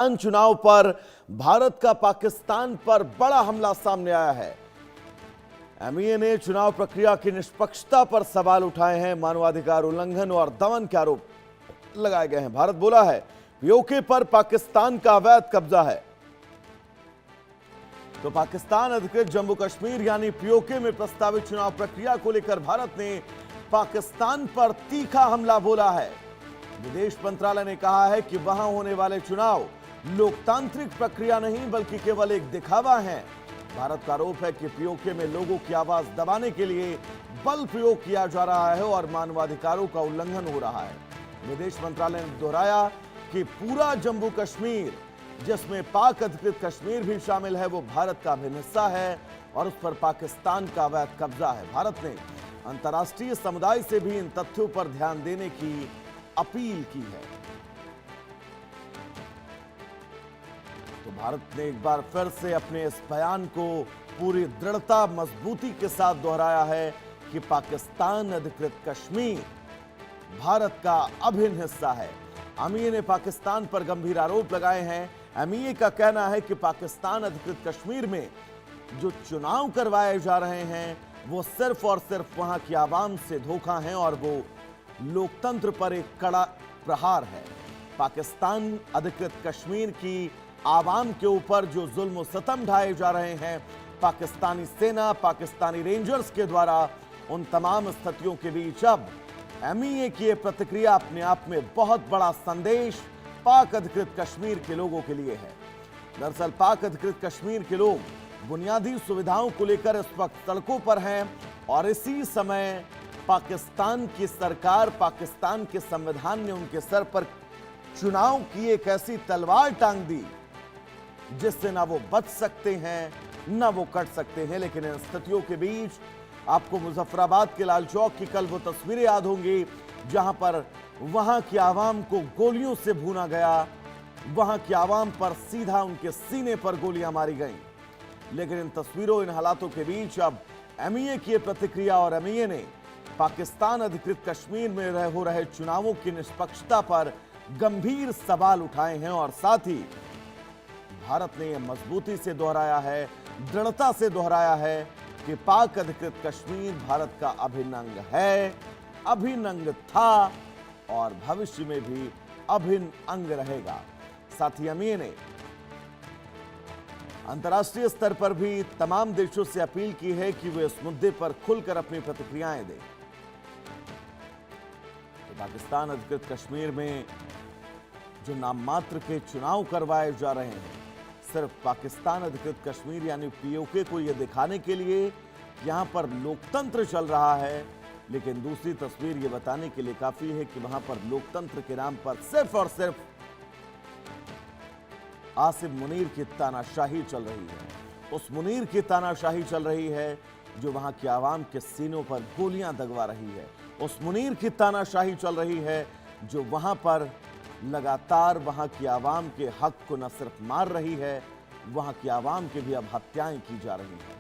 चुनाव पर भारत का पाकिस्तान पर बड़ा हमला सामने आया है। एमईए ने चुनाव प्रक्रिया की निष्पक्षता पर सवाल उठाए हैं। मानवाधिकार उल्लंघन और दमन के आरोप लगाए गए हैं। भारत बोला है पीओके पर पाकिस्तान का अवैध कब्जा है। तो पाकिस्तान अधिकृत जम्मू कश्मीर यानी पीओके में प्रस्तावित चुनाव प्रक्रिया को लेकर भारत ने पाकिस्तान पर तीखा हमला बोला है। विदेश मंत्रालय ने कहा है कि वहां होने वाले चुनाव लोकतांत्रिक प्रक्रिया नहीं बल्कि केवल एक दिखावा है। भारत का आरोप है कि पीओके में लोगों की आवाज दबाने के लिए बल प्रयोग किया जा रहा है और मानवाधिकारों का उल्लंघन हो रहा है। विदेश मंत्रालय ने दोहराया कि पूरा जम्मू कश्मीर, जिसमें पाक अधिकृत कश्मीर भी शामिल है, वो भारत का अभिन्न हिस्सा है और उस पर पाकिस्तान का अवैध कब्जा है। भारत ने अंतर्राष्ट्रीय समुदाय से भी इन तथ्यों पर ध्यान देने की अपील की है। तो भारत ने एक बार फिर से अपने इस बयान को पूरी दृढ़ता मजबूती के साथ दोहराया है कि पाकिस्तान अधिकृत कश्मीर भारत का अभिन्न हिस्सा है। एमईए ने पाकिस्तान पर गंभीर आरोप लगाए हैं। एमईए का कहना है कि पाकिस्तान अधिकृत कश्मीर में जो चुनाव करवाए जा रहे हैं वो सिर्फ और सिर्फ वहां की आवाम से धोखा है और वो लोकतंत्र पर एक कड़ा प्रहार है। पाकिस्तान अधिकृत कश्मीर की आवाम के ऊपर जो जुल्म और सतम ढाए जा रहे हैं, पाकिस्तानी सेना, पाकिस्तानी रेंजर्स के द्वारा, उन तमाम स्थितियों के बीच अब एमईए की यह प्रतिक्रिया अपने आप में बहुत बड़ा संदेश पाक अधिकृत कश्मीर के लोगों के लिए है। दरअसल पाक अधिकृत कश्मीर के लोग बुनियादी सुविधाओं को लेकर इस वक्त सड़कों पर हैं और इसी समय पाकिस्तान की सरकार, पाकिस्तान के संविधान ने उनके सर पर चुनाव की एक ऐसी तलवार टांग दी जिससे ना वो बच सकते हैं ना वो कट सकते हैं। लेकिन इन स्थितियों के बीच आपको मुजफ्फराबाद के लाल चौक की कल वो तस्वीरें याद होंगी जहां पर वहां की आवाम को गोलियों से भूना गया, वहां की आवाम पर सीधा उनके सीने पर गोलियां मारी गईं। लेकिन इन तस्वीरों, इन हालातों के बीच अब एमईए की प्रतिक्रिया और एमईए ने पाकिस्तान अधिकृत कश्मीर में हो रहे चुनावों की निष्पक्षता पर गंभीर सवाल उठाए हैं और साथ ही भारत ने यह मजबूती से दोहराया है, दृढ़ता से दोहराया है कि पाक अधिकृत कश्मीर भारत का अभिन्न अंग है, अभिन्न अंग था और भविष्य में भी अभिन्न अंग रहेगा। साथ ही एमईए ने अंतर्राष्ट्रीय स्तर पर भी तमाम देशों से अपील की है कि वे इस मुद्दे पर खुलकर अपनी प्रतिक्रियाएं दें। तो पाकिस्तान अधिकृत कश्मीर में जो नाम मात्र के चुनाव करवाए जा रहे हैं, सिर्फ पाकिस्तान अधिकृत कश्मीर यानी पीओके को यह दिखाने के लिए यहां पर लोकतंत्र चल रहा है, लेकिन दूसरी तस्वीर यह बताने के लिए काफी है कि वहां पर लोकतंत्र के नाम पर सिर्फ और सिर्फ आसिम मुनीर की तानाशाही चल रही है। उस मुनीर की तानाशाही चल रही है जो वहां की आवाम के सीनों पर गोलियां दगवा रही है। उस मुनीर की तानाशाही चल रही है जो वहां पर लगातार वहां की आवाम के हक को न सिर्फ मार रही है, वहां की आवाम की भी अब हत्याएं की जा रही हैं।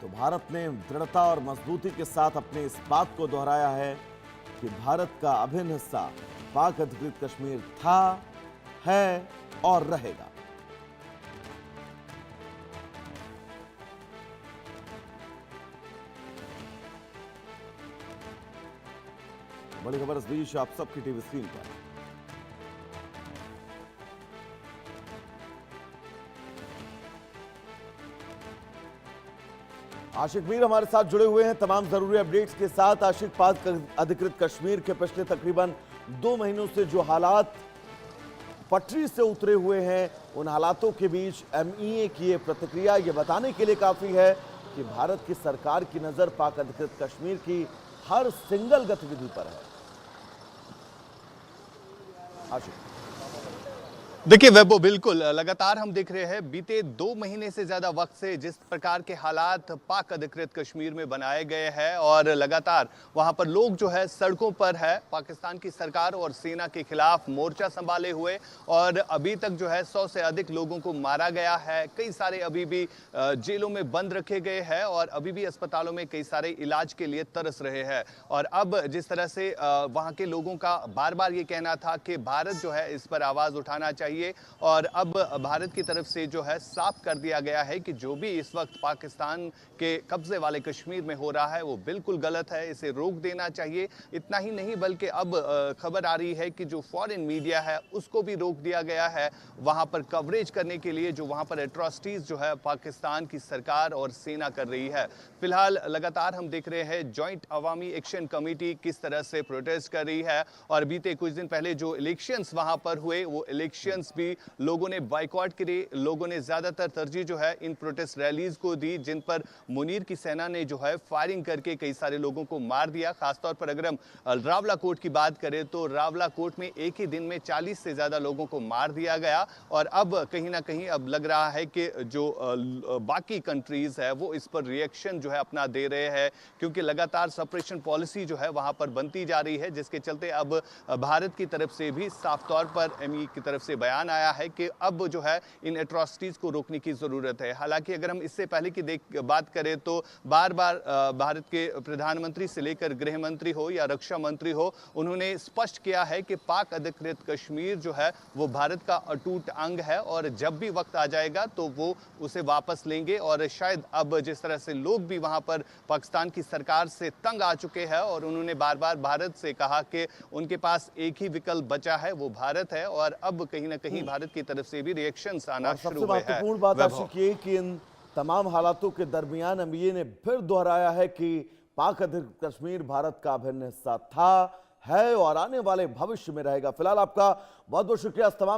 तो भारत ने दृढ़ता और मजबूती के साथ अपने इस बात को दोहराया है कि भारत का अभिन्न हिस्सा पाक अधिकृत कश्मीर था, है और रहेगा। बड़ी खबर इस बीच आप सबकी टीवी स्क्रीन पर। आशिक मीर हमारे साथ जुड़े हुए हैं तमाम जरूरी अपडेट्स के साथ। आशिक, पाक अधिकृत कश्मीर के पिछले तकरीबन 2 महीनों से जो हालात पटरी से उतरे हुए हैं, उन हालातों के बीच एमईए की ये प्रतिक्रिया ये बताने के लिए काफी है कि भारत की सरकार की नजर पाक अधिकृत कश्मीर की हर सिंगल गतिविधि पर है। आशिक। देखिए वैभव, बिल्कुल लगातार हम देख रहे हैं बीते 2 महीने से ज्यादा वक्त से जिस प्रकार के हालात पाक अधिकृत कश्मीर में बनाए गए हैं और लगातार वहां पर लोग जो है सड़कों पर है पाकिस्तान की सरकार और सेना के खिलाफ मोर्चा संभाले हुए। और अभी तक जो है 100 से अधिक लोगों को मारा गया है, कई सारे अभी भी जेलों में बंद रखे गए हैं और अभी भी अस्पतालों में कई सारे इलाज के लिए तरस रहे हैं। और अब जिस तरह से वहां के लोगों का बार बार ये कहना था कि भारत जो है इस पर आवाज उठाना चाहिए, और अब भारत की तरफ से जो है साफ कर दिया गया है कि जो भी इस वक्त पाकिस्तान के कब्जे वाले कश्मीर में हो रहा है वो बिल्कुल गलत है, इसे रोक देना चाहिए। इतना ही नहीं बल्कि अब खबर आ रही है कि जो फॉरेन मीडिया है उसको भी रोक दिया गया है वहां पर कवरेज करने के लिए, जो वहां पर एट्रोसिटीज जो है पाकिस्तान की सरकार और सेना कर रही है। फिलहाल लगातार हम देख रहे हैं जॉइंट अवामी एक्शन कमेटी किस तरह से प्रोटेस्ट कर रही है। और बीते कुछ दिन पहले जो इलेक्शंस वहां पर हुए वो इलेक्शंस भी लोगों ने बाइकआउट करे। लोगों ने ज्यादातर तरजीह जो है इन प्रोटेस्ट रैलीज को दी जिन पर मुनीर की सेना ने जो है फायरिंग करके कई सारे लोगों को मार दिया। खासतौर पर अगर हम रावला कोट की बात करें तो रावला कोट में एक ही दिन में 40 से ज्यादा लोगों को मार दिया गया। और अब कहीं ना कहीं अब लग रहा है कि जो बाकी कंट्रीज है वो इस पर रिएक्शन जो है अपना दे रहे हैं, क्योंकि लगातार सप्रेशन पॉलिसी जो है वहां पर बनती जा रही है, जिसके चलते अब भारत की तरफ से भी साफ तौर पर एमई की तरफ से बयान आया है कि अब जो है इन एट्रोसिटीज को रोकने की जरूरत है। हालांकि अगर हम इससे पहले की बात करें तो बार बार भारत के प्रधानमंत्री से लेकर गृह मंत्री हो या रक्षा मंत्री हो, उन्होंने स्पष्ट किया है कि पाक अधिकृत कश्मीर जो है वो भारत का अटूट अंग है और जब भी वक्त आ जाएगा तो वो उसे वापस लेंगे। और शायद अब जिस तरह से लोग भी वहां पर पाकिस्तान की सरकार से तंग आ चुके हैं और उन्होंने बार बार भारत से कहा कि उनके पास एक ही विकल्प बचा है वो भारत है, और अब कहीं ना कहीं भारत की तरफ से भी रिएक्शंस आना शुरू हुए हैं। सबसे महत्वपूर्ण बात आशिक ये कि इन तमाम हालातों के दरमियान एमईए ने फिर दोहराया है कि पाक अधिकृत कश्मीर भारत का अभिन्न हिस्सा था, है और आने वाले भविष्य में रहेगा। फिलहाल आपका बहुत बहुत शुक्रिया। तमाम